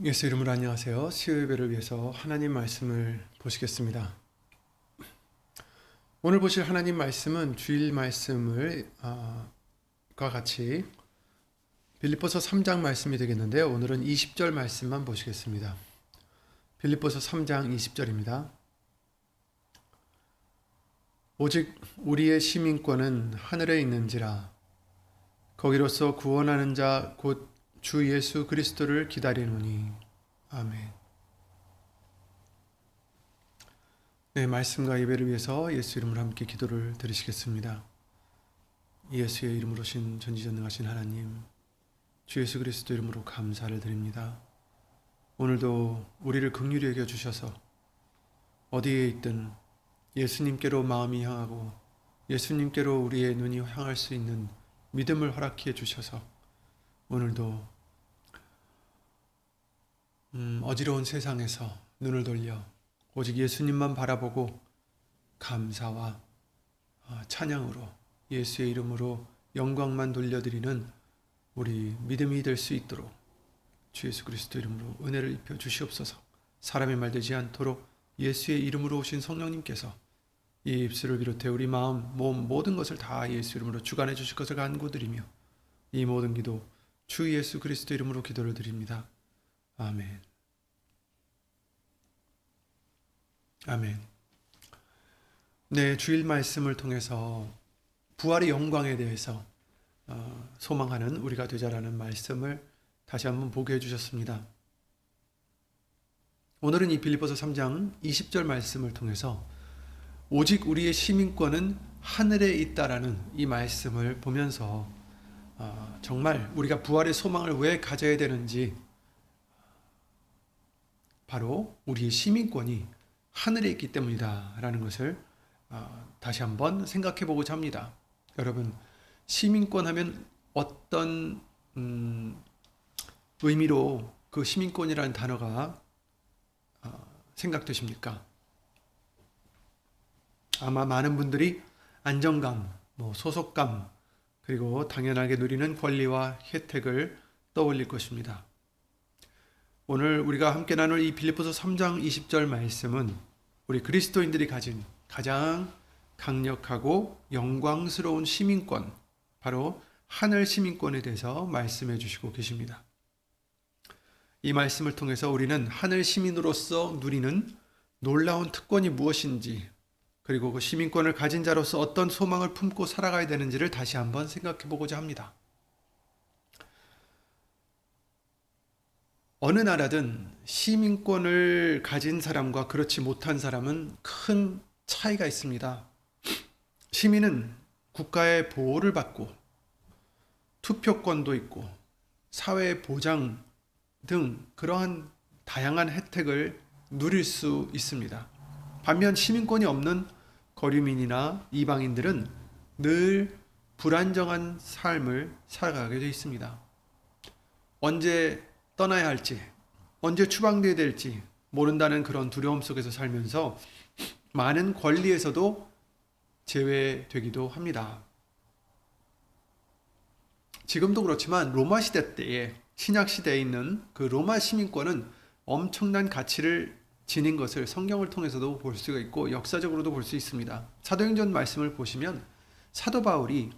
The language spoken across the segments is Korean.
예수 이름으로 안녕하세요. 수요 예배를 위해서 하나님 말씀을 보시겠습니다. 오늘 보실 하나님 말씀은 주일 말씀을 과 같이 빌립보서 3장 말씀이 되겠는데요. 오늘은 20절 말씀만 보시겠습니다. 빌립보서 3장 20절입니다. 오직 우리의 시민권은 하늘에 있는지라 거기로서 구원하는 자 곧 주 예수 그리스도를 기다리노니. 아멘. 네, 말씀과 예배를 위해서 예수 이름으로 함께 기도를 드리시겠습니다. 예수의 이름으로 오신 전지전능하신 하나님, 주 예수 그리스도 이름으로 감사를 드립니다. 오늘도 우리를 긍휼히 여겨 주셔서 어디에 있든 예수님께로 마음이 향하고 예수님께로 우리의 눈이 향할 수 있는 믿음을 허락해 주셔서 오늘도 어지러운 세상에서 눈을 돌려 오직 예수님만 바라보고 감사와 찬양으로 예수의 이름으로 영광만 돌려드리는 우리 믿음이 될 수 있도록 주 예수 그리스도 이름으로 은혜를 입혀 주시옵소서. 사람의 말 되지 않도록 예수의 이름으로 오신 성령님께서 이 입술을 비롯해 우리 마음, 몸 모든 것을 다 예수 이름으로 주관해 주실 것을 간구드리며 이 모든 기도 주 예수 그리스도 이름으로 기도를 드립니다. 아멘. 아멘. 네, 주일 말씀을 통해서 부활의 영광에 대해서 소망하는 우리가 되자라는 말씀을 다시 한번 보게 해주셨습니다. 오늘은 이 빌립보서 3장 20절 말씀을 통해서 오직 우리의 시민권은 하늘에 있다라는 이 말씀을 보면서 정말 우리가 부활의 소망을 왜 가져야 되는지, 바로 우리의 시민권이 하늘에 있기 때문이다 라는 것을 다시 한번 생각해 보고자 합니다. 여러분, 시민권 하면 어떤 의미로 그 시민권이라는 단어가 생각되십니까? 아마 많은 분들이 안정감, 소속감, 그리고 당연하게 누리는 권리와 혜택을 떠올릴 것입니다. 오늘 우리가 함께 나눌 이 빌립보서 3장 20절 말씀은 우리 그리스도인들이 가진 가장 강력하고 영광스러운 시민권, 바로 하늘 시민권에 대해서 말씀해 주시고 계십니다. 이 말씀을 통해서 우리는 하늘 시민으로서 누리는 놀라운 특권이 무엇인지, 그리고 그 시민권을 가진 자로서 어떤 소망을 품고 살아가야 되는지를 다시 한번 생각해 보고자 합니다. 어느 나라든 시민권을 가진 사람과 그렇지 못한 사람은 큰 차이가 있습니다. 시민은 국가의 보호를 받고 투표권도 있고 사회 보장 등 그러한 다양한 혜택을 누릴 수 있습니다. 반면 시민권이 없는 거류민이나 이방인들은 늘 불안정한 삶을 살아가게 되어 있습니다. 언제 떠나야 할지, 언제 추방되어야 될지 모른다는 그런 두려움 속에서 살면서 많은 권리에서도 제외되기도 합니다. 지금도 그렇지만 로마 시대 때에, 신약 시대에 있는 그 로마 시민권은 엄청난 가치를 지닌 것을 성경을 통해서도 볼 수가 있고 역사적으로도 볼 수 있습니다. 사도행전 말씀을 보시면 사도 바울이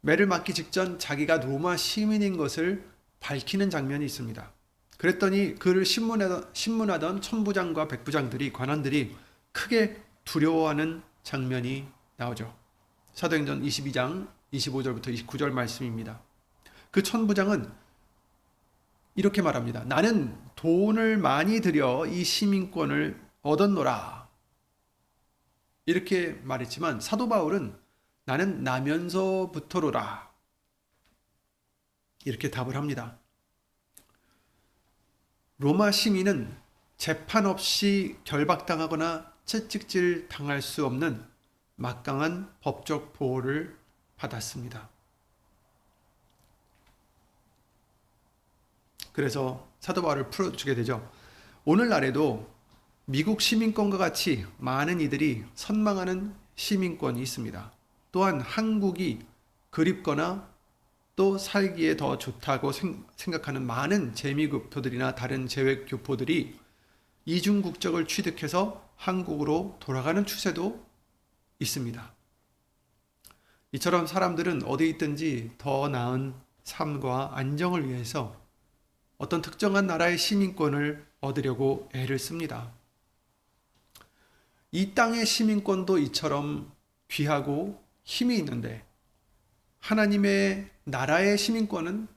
매를 맞기 직전 자기가 로마 시민인 것을 밝히는 장면이 있습니다. 그랬더니 그를 신문하던 천부장과 백부장들이, 관원들이 크게 두려워하는 장면이 나오죠. 사도행전 22장 25절부터 29절 말씀입니다. 그 천부장은 이렇게 말합니다. 나는 돈을 많이 들여 이 시민권을 얻었노라. 이렇게 말했지만 사도 바울은 나는 나면서부터로라. 이렇게 답을 합니다. 로마 시민은 재판 없이 결박당하거나 채찍질 당할 수 없는 막강한 법적 보호를 받았습니다. 그래서 사도 바울을 풀어주게 되죠. 오늘날에도 미국 시민권과 같이 많은 이들이 선망하는 시민권이 있습니다. 또한 한국이 그립거나 또 살기에 더 좋다고 생각하는 많은 재미교포들이나 다른 재외교포들이 이중 국적을 취득해서 한국으로 돌아가는 추세도 있습니다. 이처럼 사람들은 어디 있든지 더 나은 삶과 안정을 위해서 어떤 특정한 나라의 시민권을 얻으려고 애를 씁니다. 이 땅의 시민권도 이처럼 귀하고 힘이 있는데 하나님의 나라의 시민권은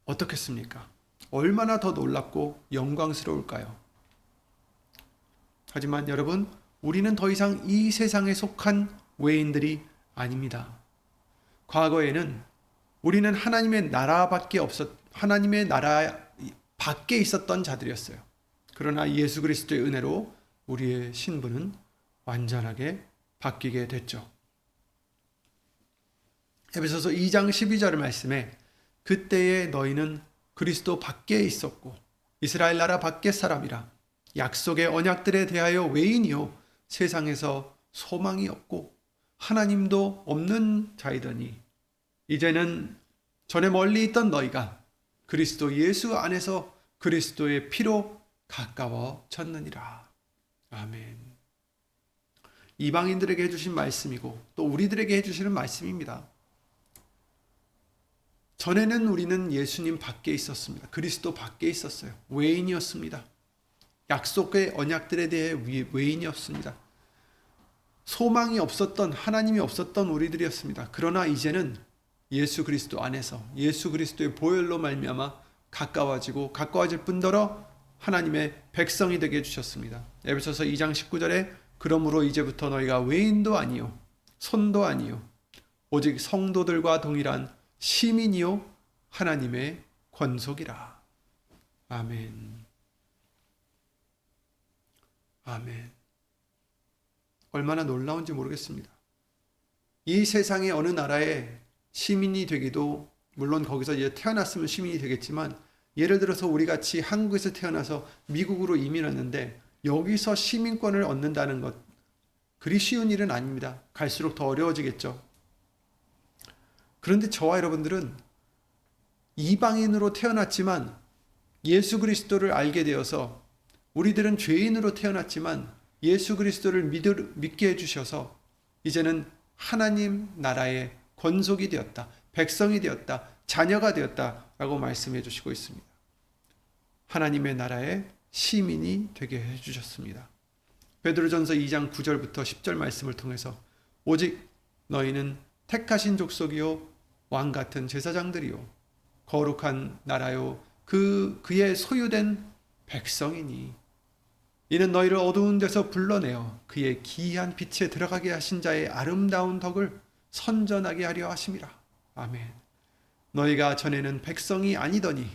어떻겠습니까? 얼마나 더 놀랍고 영광스러울까요? 하지만 여러분, 우리는 더 이상 이 세상에 속한 외인들이 아닙니다. 과거에는 우리는 하나님의 나라 밖에 있었던 자들이었어요. 그러나 예수 그리스도의 은혜로 우리의 신분은 완전하게 바뀌게 됐죠. 에베소서 2장 12절 말씀에 그때에 너희는 그리스도 밖에 있었고 이스라엘 나라 밖의 사람이라 약속의 언약들에 대하여 외인이요 세상에서 소망이 없고 하나님도 없는 자이더니 이제는 전에 멀리 있던 너희가 그리스도 예수 안에서 그리스도의 피로 가까워졌느니라. 아멘. 이방인들에게 해주신 말씀이고 또 우리들에게 해주시는 말씀입니다. 전에는 우리는 예수님 밖에 있었습니다. 그리스도 밖에 있었어요. 외인이었습니다. 약속의 언약들에 대해 외인이었습니다. 소망이 없었던, 하나님이 없었던 우리들이었습니다. 그러나 이제는 예수 그리스도 안에서 예수 그리스도의 보혈로 말미암아 가까워질 뿐더러 하나님의 백성이 되게 해주셨습니다. 에베소서 2장 19절에 그러므로 이제부터 너희가 외인도 아니요 손도 아니요 오직 성도들과 동일한 시민이요 하나님의 권속이라. 아멘. 아멘. 얼마나 놀라운지 모르겠습니다. 이 세상의 어느 나라에 시민이 되기도, 물론 거기서 이제 태어났으면 시민이 되겠지만, 예를 들어서 우리 같이 한국에서 태어나서 미국으로 이민했는데 여기서 시민권을 얻는다는 것, 그리 쉬운 일은 아닙니다. 갈수록 더 어려워지겠죠. 그런데 저와 여러분들은 이방인으로 태어났지만 예수 그리스도를 알게 되어서, 우리들은 죄인으로 태어났지만 예수 그리스도를 믿게 해주셔서 이제는 하나님 나라의 권속이 되었다, 백성이 되었다, 자녀가 되었다라고 말씀해 주시고 있습니다. 하나님의 나라의 시민이 되게 해주셨습니다. 베드로전서 2장 9절부터 10절 말씀을 통해서 오직 너희는 택하신 족속이요 왕 같은 제사장들이요 거룩한 나라요 그의 소유된 백성이니 이는 너희를 어두운 데서 불러내어 그의 기이한 빛에 들어가게 하신 자의 아름다운 덕을 선전하게 하려 하심이라. 아멘. 너희가 전에는 백성이 아니더니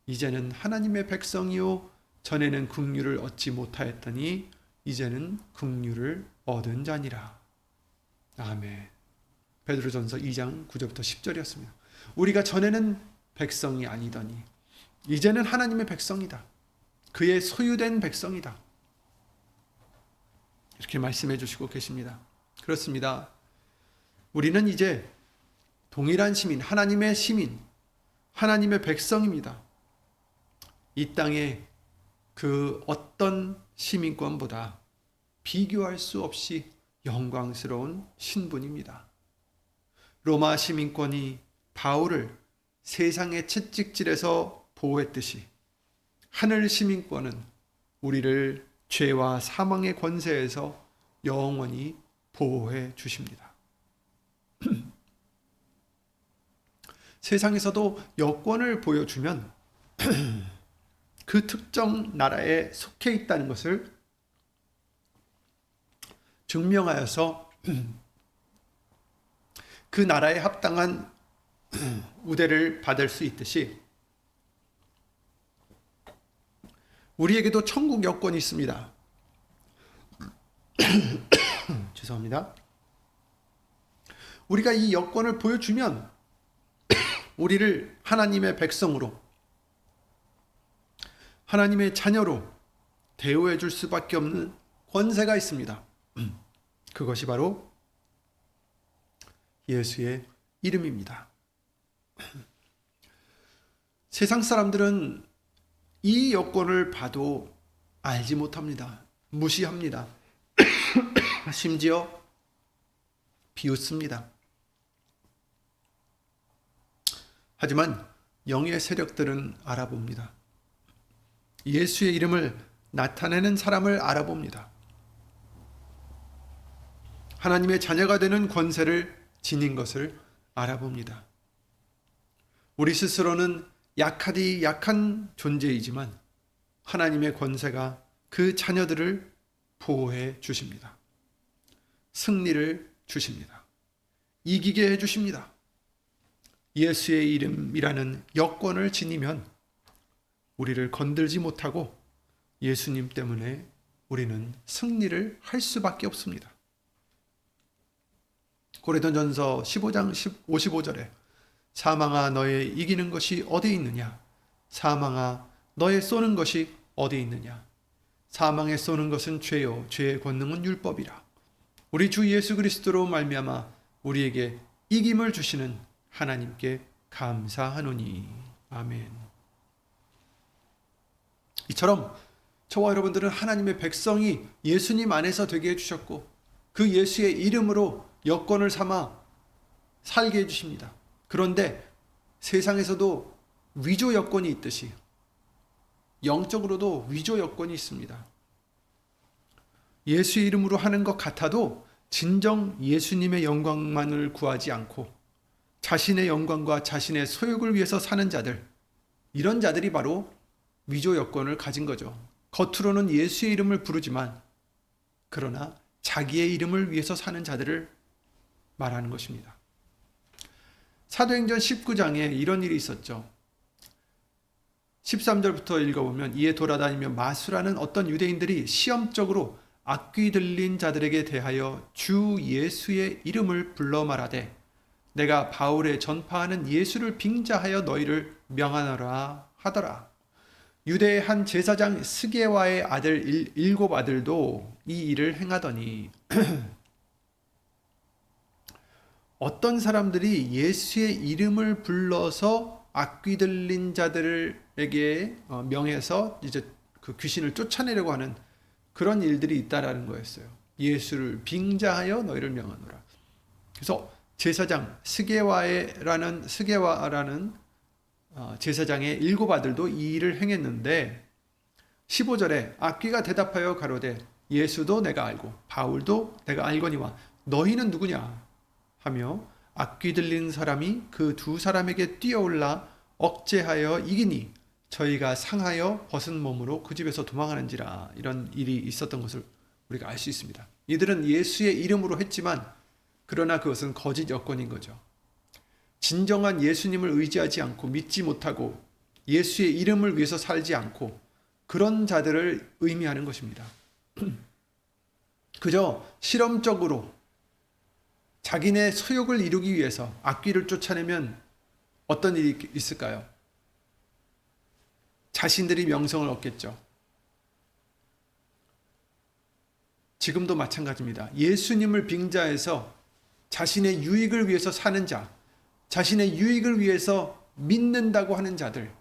이제는 하나님의 백성이요 전에는 긍휼을 얻지 못하였더니 이제는 긍휼을 얻은 자니라. 아멘. 베드로전서 2장 9절부터 10절이었습니다. 우리가 전에는 백성이 아니더니 이제는 하나님의 백성이다. 그의 소유된 백성이다. 이렇게 말씀해 주시고 계십니다. 그렇습니다. 우리는 이제 동일한 시민, 하나님의 백성입니다. 이 땅에 그 어떤 시민권보다 비교할 수 없이 영광스러운 신분입니다. 로마 시민권이 바울을 세상의 채찍질에서 보호했듯이 하늘 시민권은 우리를 죄와 사망의 권세에서 영원히 보호해 주십니다. 세상에서도 여권을 보여주면 그 특정 나라에 속해 있다는 것을 증명하여서 그 나라에 합당한 우대를 받을 수 있듯이 우리에게도 천국 여권이 있습니다. 죄송합니다. 우리가 이 여권을 보여주면 우리를 하나님의 백성으로, 하나님의 자녀로 대우해 줄 수밖에 없는 권세가 있습니다. 그것이 바로 예수의 이름입니다. 세상 사람들은 이 여건을 봐도 알지 못합니다. 무시합니다. 심지어 비웃습니다. 하지만 영의 세력들은 알아봅니다. 예수의 이름을 나타내는 사람을 알아봅니다. 하나님의 자녀가 되는 권세를 지닌 것을 알아봅니다. 우리 스스로는 약하디 약한 존재이지만 하나님의 권세가 그 자녀들을 보호해 주십니다. 승리를 주십니다. 이기게 해 주십니다. 예수의 이름이라는 여권을 지니면 우리를 건들지 못하고 예수님 때문에 우리는 승리를 할 수밖에 없습니다. 고린도전서 15장 55절에 사망아 너의 이기는 것이 어디 있느냐? 사망아 너의 쏘는 것이 어디 있느냐? 사망에 쏘는 것은 죄요 죄의 권능은 율법이라. 우리 주 예수 그리스도로 말미암아 우리에게 이김을 주시는 하나님께 감사하노니. 아멘. 이처럼 저와 여러분들은 하나님의 백성이 예수님 안에서 되게 해주셨고 그 예수의 이름으로 여건을 삼아 살게 해주십니다. 그런데 세상에서도 위조 여건이 있듯이 영적으로도 위조 여건이 있습니다. 예수의 이름으로 하는 것 같아도 진정 예수님의 영광만을 구하지 않고 자신의 영광과 자신의 소욕을 위해서 사는 자들, 이런 자들이 바로 위조 여건을 가진 거죠. 겉으로는 예수의 이름을 부르지만 그러나 자기의 이름을 위해서 사는 자들을 말하는 것입니다. 사도행전 19장에 이런 일이 있었죠. 13절부터 읽어보면 이에 돌아다니며 마수라는 어떤 유대인들이 시험적으로 악귀 들린 자들에게 대하여 주 예수의 이름을 불러 말하되 내가 바울의 전파하는 예수를 빙자하여 너희를 명하노라 하더라. 유대의 한 제사장 스게와의 아들 일곱 아들도 이 일을 행하더니 어떤 사람들이 예수의 이름을 불러서 악귀 들린 자들에게 명해서 이제 그 귀신을 쫓아내려고 하는 그런 일들이 있다라는 거였어요. 예수를 빙자하여 너희를 명하노라. 그래서 제사장 스게와라는 제사장의 일곱 아들도 이 일을 행했는데 15절에 악귀가 대답하여 가로되 예수도 내가 알고 바울도 내가 알거니와 너희는 누구냐 하며 악귀 들린 사람이 그 두 사람에게 뛰어올라 억제하여 이기니 저희가 상하여 벗은 몸으로 그 집에서 도망하는지라. 이런 일이 있었던 것을 우리가 알 수 있습니다. 이들은 예수의 이름으로 했지만 그러나 그것은 거짓 여건인 거죠. 진정한 예수님을 의지하지 않고 믿지 못하고 예수의 이름을 위해서 살지 않고 그런 자들을 의미하는 것입니다. 그저 실험적으로 자기네 소욕을 이루기 위해서 악귀를 쫓아내면 어떤 일이 있을까요? 자신들이 명성을 얻겠죠. 지금도 마찬가지입니다. 예수님을 빙자해서 자신의 유익을 위해서 사는 자, 자신의 유익을 위해서 믿는다고 하는 자들,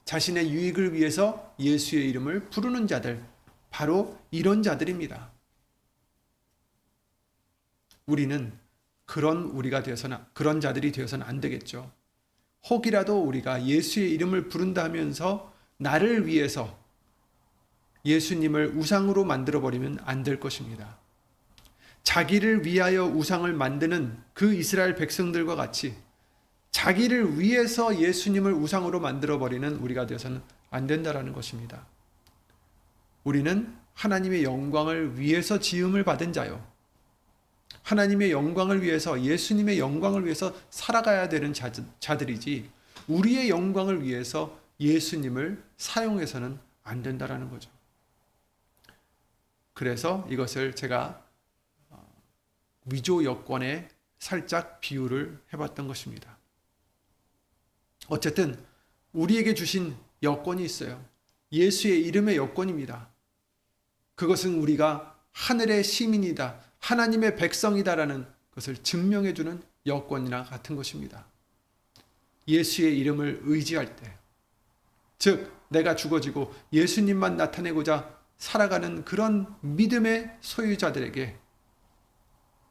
자신의 유익을 위해서 예수의 이름을 부르는 자들, 바로 이런 자들입니다. 우리는 그런 자들이 되어서는 안 되겠죠. 혹이라도 우리가 예수의 이름을 부른다 하면서 나를 위해서 예수님을 우상으로 만들어버리면 안 될 것입니다. 자기를 위하여 우상을 만드는 그 이스라엘 백성들과 같이 자기를 위해서 예수님을 우상으로 만들어버리는 우리가 되어서는 안 된다라는 것입니다. 우리는 하나님의 영광을 위해서 지음을 받은 자요. 하나님의 영광을 위해서 예수님의 영광을 위해서 살아가야 되는 자들이지 우리의 영광을 위해서 예수님을 사용해서는 안 된다라는 거죠. 그래서 이것을 제가 위조 여건에 살짝 비유를 해봤던 것입니다. 어쨌든 우리에게 주신 여건이 있어요. 예수의 이름의 여건입니다. 그것은 우리가 하늘의 시민이다, 하나님의 백성이다라는 것을 증명해주는 여건이나 같은 것입니다. 예수의 이름을 의지할 때, 즉 내가 죽어지고 예수님만 나타내고자 살아가는 그런 믿음의 소유자들에게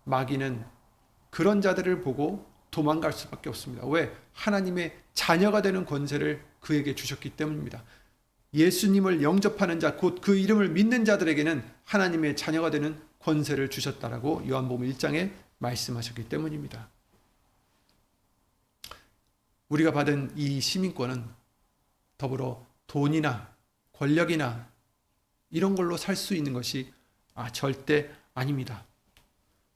마귀는 그런 자들을 보고 도망갈 수밖에 없습니다. 왜? 하나님의 자녀가 되는 권세를 그에게 주셨기 때문입니다. 예수님을 영접하는 자, 곧 그 이름을 믿는 자들에게는 하나님의 자녀가 되는 권세를 주셨다라고 요한복음 1장에 말씀하셨기 때문입니다. 우리가 받은 이 시민권은 더불어 돈이나 권력이나 이런 걸로 살 수 있는 것이 절대 아닙니다.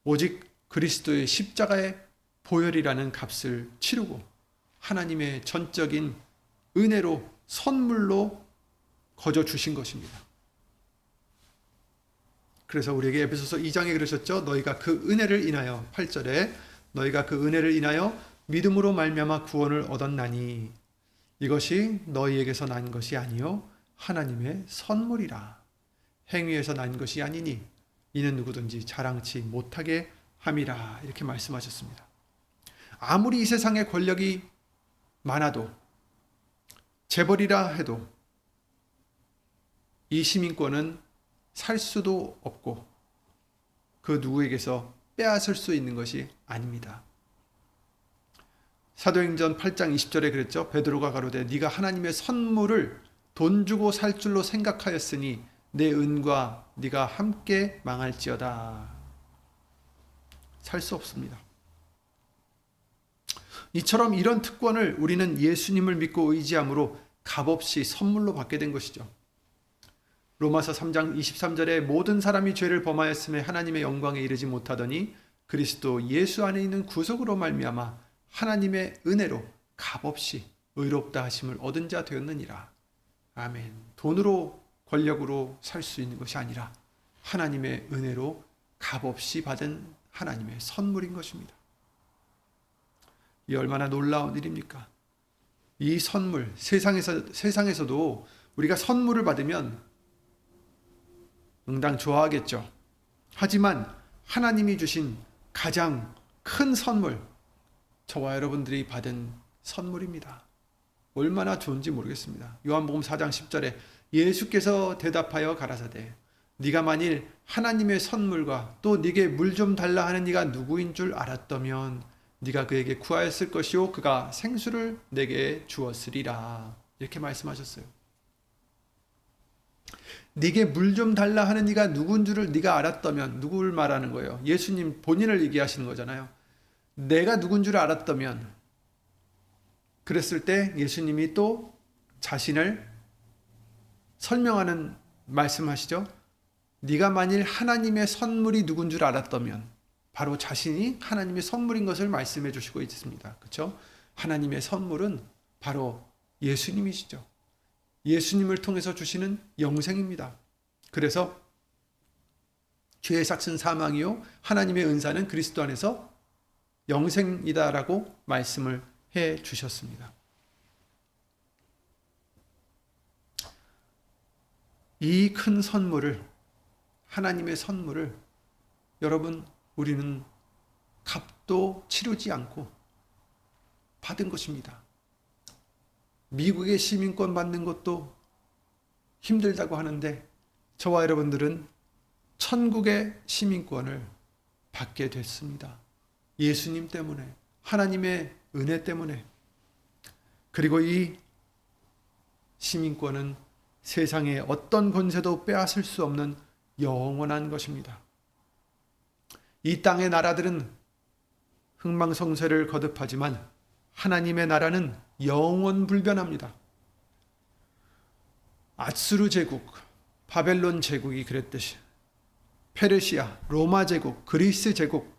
오직 그리스도의 십자가의 보혈이라는 값을 치르고 하나님의 전적인 은혜로 선물로 거저 주신 것입니다. 그래서 우리에게 에베소서 2장에 그러셨죠. 너희가 그 은혜를 인하여 8절에 너희가 그 은혜를 인하여 믿음으로 말미암아 구원을 얻었나니 이것이 너희에게서 난 것이 아니요 하나님의 선물이라. 행위에서 난 것이 아니니 이는 누구든지 자랑치 못하게 함이라. 이렇게 말씀하셨습니다. 아무리 이 세상에 권력이 많아도 재벌이라 해도 이 시민권은 살 수도 없고 그 누구에게서 빼앗을 수 있는 것이 아닙니다. 사도행전 8장 20절에 그랬죠. 베드로가 가로되 네가 하나님의 선물을 돈 주고 살 줄로 생각하였으니 내 은과 네가 함께 망할지어다. 살 수 없습니다. 이처럼 이런 특권을 우리는 예수님을 믿고 의지함으로 값없이 선물로 받게 된 것이죠. 로마서 3장 23절에 모든 사람이 죄를 범하였음에 하나님의 영광에 이르지 못하더니 그리스도 예수 안에 있는 구속으로 말미암아 하나님의 은혜로 값없이 의롭다 하심을 얻은 자 되었느니라. 아멘. 돈으로 권력으로 살 수 있는 것이 아니라 하나님의 은혜로 값없이 받은 하나님의 선물인 것입니다. 이 얼마나 놀라운 일입니까? 이 선물, 세상에서도 우리가 선물을 받으면 응당 좋아하겠죠. 하지만 하나님이 주신 가장 큰 선물, 저와 여러분들이 받은 선물입니다. 얼마나 좋은지 모르겠습니다. 요한복음 4장 10절에 예수께서 대답하여 가라사대 네가 만일 하나님의 선물과 또 네게 물 좀 달라 하는 네가 누구인 줄 알았다면 네가 그에게 구하였을 것이요 그가 생수를 내게 주었으리라. 이렇게 말씀하셨어요. 네게 물 좀 달라 하는 네가 누군 줄을 네가 알았다면, 누구를 말하는 거예요? 예수님 본인을 얘기하시는 거잖아요. 내가 누군 줄 알았다면, 그랬을 때 예수님이 또 자신을 설명하는 말씀하시죠. 네가 만일 하나님의 선물이 누군 줄 알았다면, 바로 자신이 하나님의 선물인 것을 말씀해 주시고 있습니다. 그렇죠? 하나님의 선물은 바로 예수님이시죠. 예수님을 통해서 주시는 영생입니다. 그래서 죄의 삭은 사망이요 하나님의 은사는 그리스도 안에서 영생이다라고 말씀을 해 주셨습니다. 이 큰 선물을, 하나님의 선물을 여러분, 우리는 값도 치르지 않고 받은 것입니다. 미국의 시민권 받는 것도 힘들다고 하는데 저와 여러분들은 천국의 시민권을 받게 됐습니다. 예수님 때문에, 하나님의 은혜 때문에. 그리고 이 시민권은 세상의 어떤 권세도 빼앗을 수 없는 영원한 것입니다. 이 땅의 나라들은 흥망성쇠를 거듭하지만 하나님의 나라는 영원불변합니다. 아수르 제국, 바벨론 제국이 그랬듯이 페르시아, 로마 제국, 그리스 제국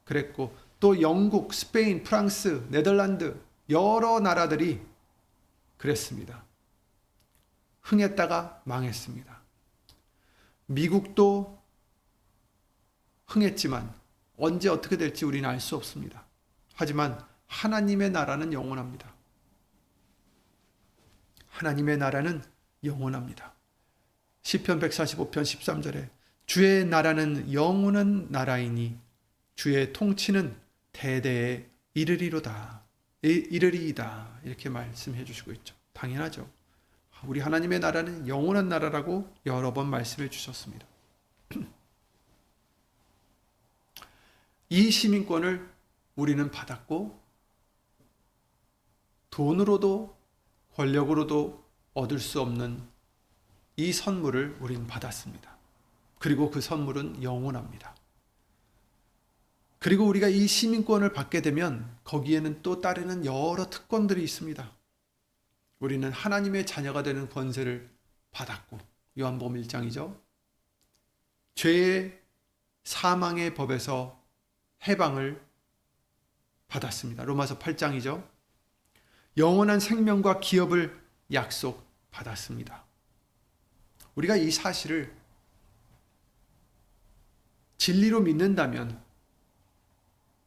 그랬고, 또 영국, 스페인, 프랑스, 네덜란드 여러 나라들이 그랬습니다. 흥했다가 망했습니다. 미국도 흥했지만 언제 어떻게 될지 우리는 알 수 없습니다. 하지만 하나님의 나라는 영원합니다. 하나님의 나라는 영원합니다. 시편 145편 13절에 주의 나라는 영원한 나라이니 주의 통치는 대대에 이르리이다. 이렇게 말씀해 주시고 있죠. 당연하죠. 우리 하나님의 나라는 영원한 나라라고 여러 번 말씀해 주셨습니다. 이 시민권을 우리는 받았고 돈으로도 권력으로도 얻을 수 없는 이 선물을 우리는 받았습니다. 그리고 그 선물은 영원합니다. 그리고 우리가 이 시민권을 받게 되면 거기에는 또 따르는 여러 특권들이 있습니다. 우리는 하나님의 자녀가 되는 권세를 받았고, 요한복음 1장이죠. 죄의 사망의 법에서 해방을 받았습니다. 로마서 8장이죠. 영원한 생명과 기업을 약속받았습니다. 우리가 이 사실을 진리로 믿는다면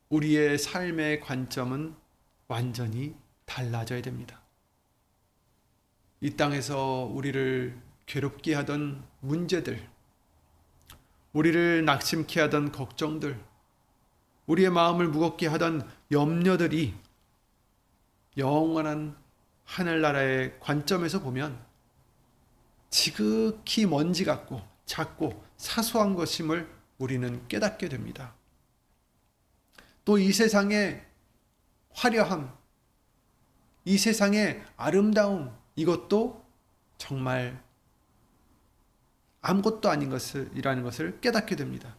우리의 삶의 관점은 완전히 달라져야 됩니다. 이 땅에서 우리를 괴롭게 하던 문제들, 우리를 낙심케 하던 걱정들, 우리의 마음을 무겁게 하던 염려들이 영원한 하늘나라의 관점에서 보면 지극히 먼지 같고 작고 사소한 것임을 우리는 깨닫게 됩니다. 또 이 세상의 화려함, 이 세상의 아름다움, 이것도 정말 아무것도 아닌 것이라는 것을 깨닫게 됩니다.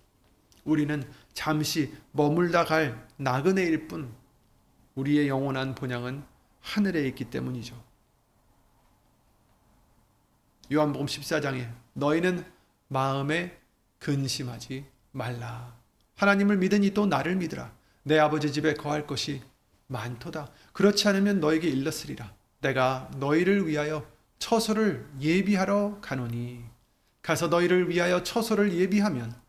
우리는 잠시 머물다 갈 나그네일 뿐, 우리의 영원한 본향은 하늘에 있기 때문이죠. 요한복음 14장에 너희는 마음에 근심하지 말라. 하나님을 믿으니 또 나를 믿으라. 내 아버지 집에 거할 것이 많도다. 그렇지 않으면 너에게 일렀으리라. 내가 너희를 위하여 처소를 예비하러 가노니 가서 너희를 위하여 처소를 예비하면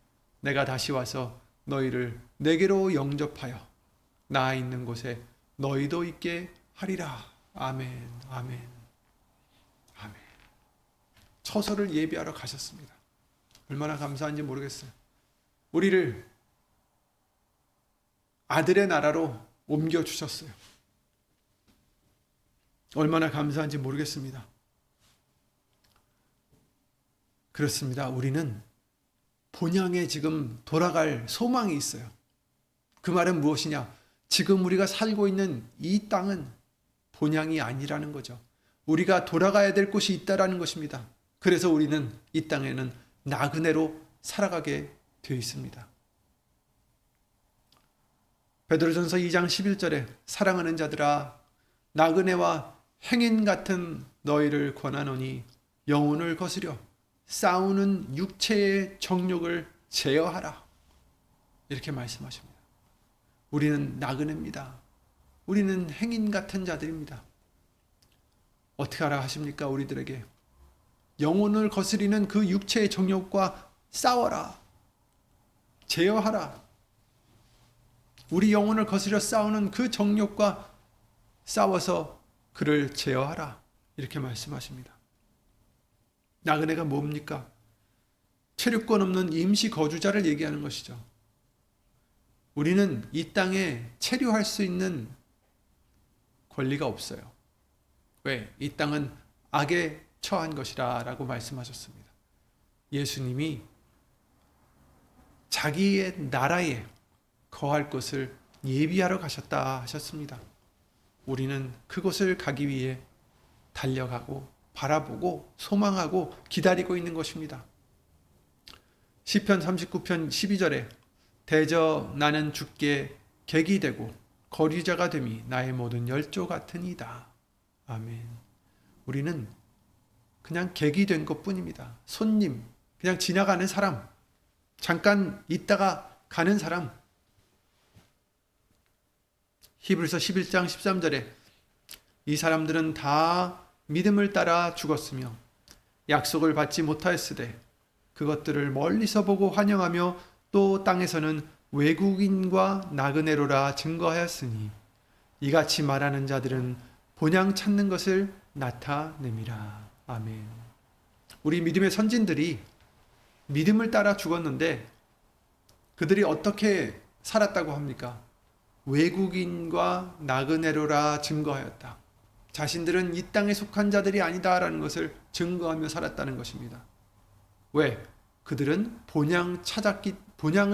내가 다시 와서 너희를 내게로 영접하여 나 있는 곳에 너희도 있게 하리라. 아멘, 아멘, 아멘. 처소를 예비하러 가셨습니다. 얼마나 감사한지 모르겠어요. 우리를 아들의 나라로 옮겨주셨어요. 얼마나 감사한지 모르겠습니다. 그렇습니다. 우리는 본향에 지금 돌아갈 소망이 있어요. 그 말은 무엇이냐? 지금 우리가 살고 있는 이 땅은 본향이 아니라는 거죠. 우리가 돌아가야 될 곳이 있다라는 것입니다. 그래서 우리는 이 땅에는 나그네로 살아가게 되어 있습니다. 베드로전서 2장 11절에 사랑하는 자들아 나그네와 행인 같은 너희를 권하노니 영혼을 거스려 싸우는 육체의 정욕을 제어하라. 이렇게 말씀하십니다. 우리는 나그네입니다. 우리는 행인 같은 자들입니다. 어떻게 하라 하십니까? 우리들에게 영혼을 거스리는 그 육체의 정욕과 싸워라. 제어하라. 우리 영혼을 거스려 싸우는 그 정욕과 싸워서 그를 제어하라. 이렇게 말씀하십니다. 나그네가 뭡니까? 체류권 없는 임시 거주자를 얘기하는 것이죠. 우리는 이 땅에 체류할 수 있는 권리가 없어요. 왜? 이 땅은 악에 처한 것이라 라고 말씀하셨습니다. 예수님이 자기의 나라에 거할 곳을 예비하러 가셨다 하셨습니다. 우리는 그곳을 가기 위해 달려가고 바라보고 소망하고 기다리고 있는 것입니다. 시편 39편 12절에 대저 나는 주께 객이 되고 거류자가 됨이 나의 모든 열조 같으니이다. 아멘. 우리는 그냥 객이 된 것뿐입니다. 손님, 그냥 지나가는 사람, 잠깐 있다가 가는 사람. 히브리서 11장 13절에 이 사람들은 다 믿음을 따라 죽었으며 약속을 받지 못하였으되 그것들을 멀리서 보고 환영하며 또 땅에서는 외국인과 나그네로라 증거하였으니 이같이 말하는 자들은 본향 찾는 것을 나타냅니다. 아멘. 우리 믿음의 선진들이 믿음을 따라 죽었는데 그들이 어떻게 살았다고 합니까? 외국인과 나그네로라 증거하였다. 자신들은 이 땅에 속한 자들이 아니다라는 것을 증거하며 살았다는 것입니다. 왜? 그들은 본향을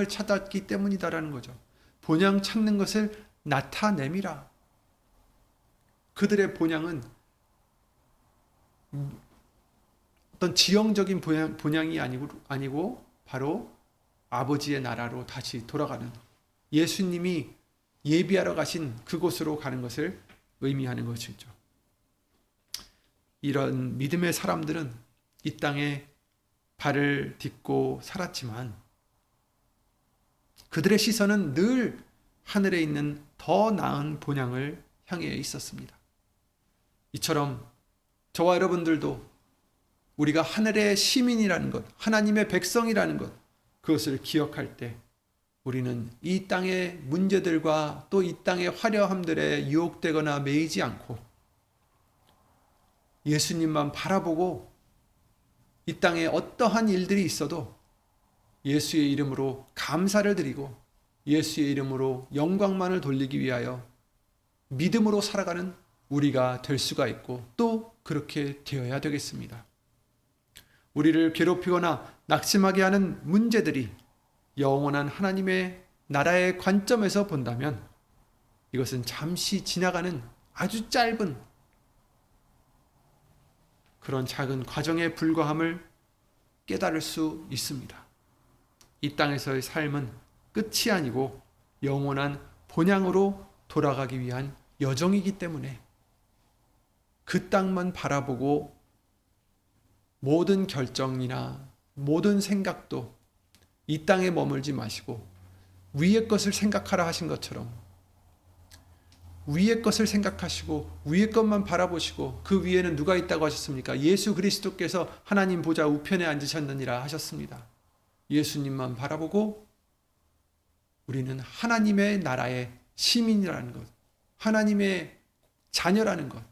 찾았기 때문이다라는 거죠. 본향 찾는 것을 나타냄이라. 그들의 본향은 어떤 지형적인 본향이 아니고 바로 아버지의 나라로 다시 돌아가는, 예수님이 예비하러 가신 그곳으로 가는 것을 의미하는 것이죠. 이런 믿음의 사람들은 이 땅에 발을 딛고 살았지만 그들의 시선은 늘 하늘에 있는 더 나은 본향을 향해 있었습니다. 이처럼 저와 여러분들도 우리가 하늘의 시민이라는 것, 하나님의 백성이라는 것, 그것을 기억할 때 우리는 이 땅의 문제들과 또 이 땅의 화려함들에 유혹되거나 매이지 않고 예수님만 바라보고 이 땅에 어떠한 일들이 있어도 예수의 이름으로 감사를 드리고 예수의 이름으로 영광만을 돌리기 위하여 믿음으로 살아가는 우리가 될 수가 있고 또 그렇게 되어야 되겠습니다. 우리를 괴롭히거나 낙심하게 하는 문제들이 영원한 하나님의 나라의 관점에서 본다면 이것은 잠시 지나가는 아주 짧은 그런 작은 과정에 불과함을 깨달을 수 있습니다. 이 땅에서의 삶은 끝이 아니고 영원한 본향으로 돌아가기 위한 여정이기 때문에 그 땅만 바라보고 모든 결정이나 모든 생각도 이 땅에 머물지 마시고 위의 것을 생각하라 하신 것처럼 위의 것을 생각하시고 위의 것만 바라보시고 그 위에는 누가 있다고 하셨습니까? 예수 그리스도께서 하나님 보좌 우편에 앉으셨느니라 하셨습니다. 예수님만 바라보고 우리는 하나님의 나라의 시민이라는 것, 하나님의 자녀라는 것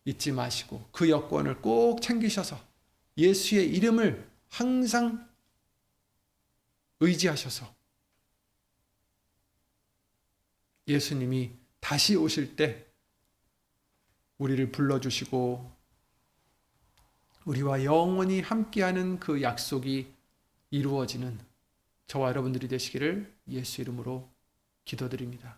잊지 마시고 그 여권을 꼭 챙기셔서 예수의 이름을 항상 의지하셔서 예수님이 다시 오실 때 우리를 불러주시고 우리와 영원히 함께하는 그 약속이 이루어지는 저와 여러분들이 되시기를 예수 이름으로 기도드립니다.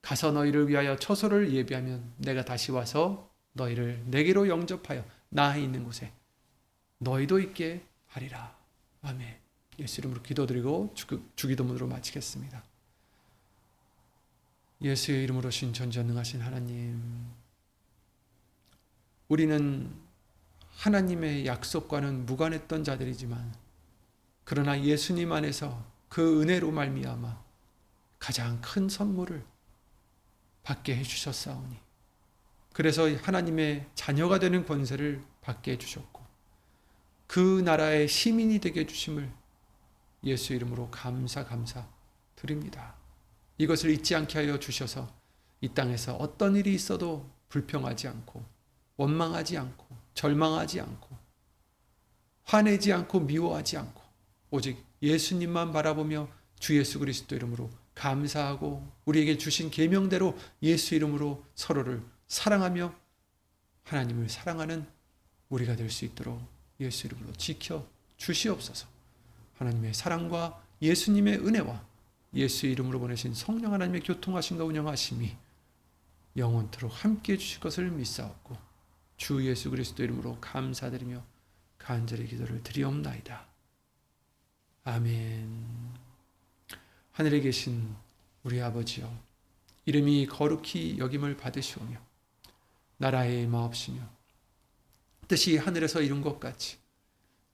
가서 너희를 위하여 처소를 예비하면 내가 다시 와서 너희를 내게로 영접하여 나 있는 곳에 너희도 있게 하리라. 아멘. 예수 이름으로 기도드리고 주기도문으로 마치겠습니다. 예수의 이름으로 신 전지전능하신 하나님, 우리는 하나님의 약속과는 무관했던 자들이지만 그러나 예수님 안에서 그 은혜로 말미암아 가장 큰 선물을 받게 해주셨사오니 그래서 하나님의 자녀가 되는 권세를 받게 해주셨고 그 나라의 시민이 되게 해주심을 예수 이름으로 감사 드립니다. 이것을 잊지 않게 하여 주셔서 이 땅에서 어떤 일이 있어도 불평하지 않고 원망하지 않고 절망하지 않고 화내지 않고 미워하지 않고 오직 예수님만 바라보며 주 예수 그리스도 이름으로 감사하고 우리에게 주신 계명대로 예수 이름으로 서로를 사랑하며 하나님을 사랑하는 우리가 될 수 있도록 예수 이름으로 지켜 주시옵소서. 하나님의 사랑과 예수님의 은혜와 예수 이름으로 보내신 성령 하나님의 교통하심과 운영하심이 영원토록 함께해 주실 것을 믿사옵고 주 예수 그리스도 이름으로 감사드리며 간절히 기도를 드리옵나이다. 아멘. 하늘에 계신 우리 아버지여, 이름이 거룩히 여김을 받으시오며 나라의 마옵시며 뜻이 하늘에서 이룬 것 같이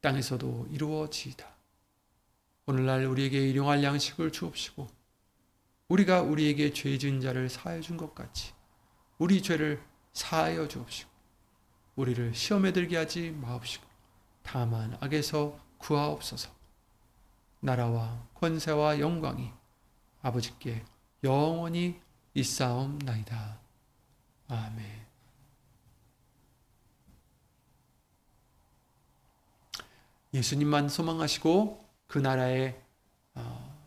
땅에서도 이루어지이다. 오늘날 우리에게 일용할 양식을 주옵시고 우리가 우리에게 죄 지은 자를 사하여 준 것 같이 우리 죄를 사하여 주옵시고 우리를 시험에 들게 하지 마옵시고 다만 악에서 구하옵소서. 나라와 권세와 영광이 아버지께 영원히 있사옵나이다. 아멘. 예수님만 소망하시고 그 나라의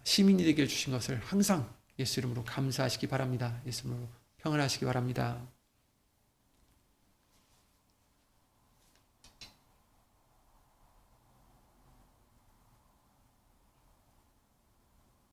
시민이 되게 해주신 것을 항상 예수 이름으로 감사하시기 바랍니다. 예수 이름으로 평안하시기 바랍니다.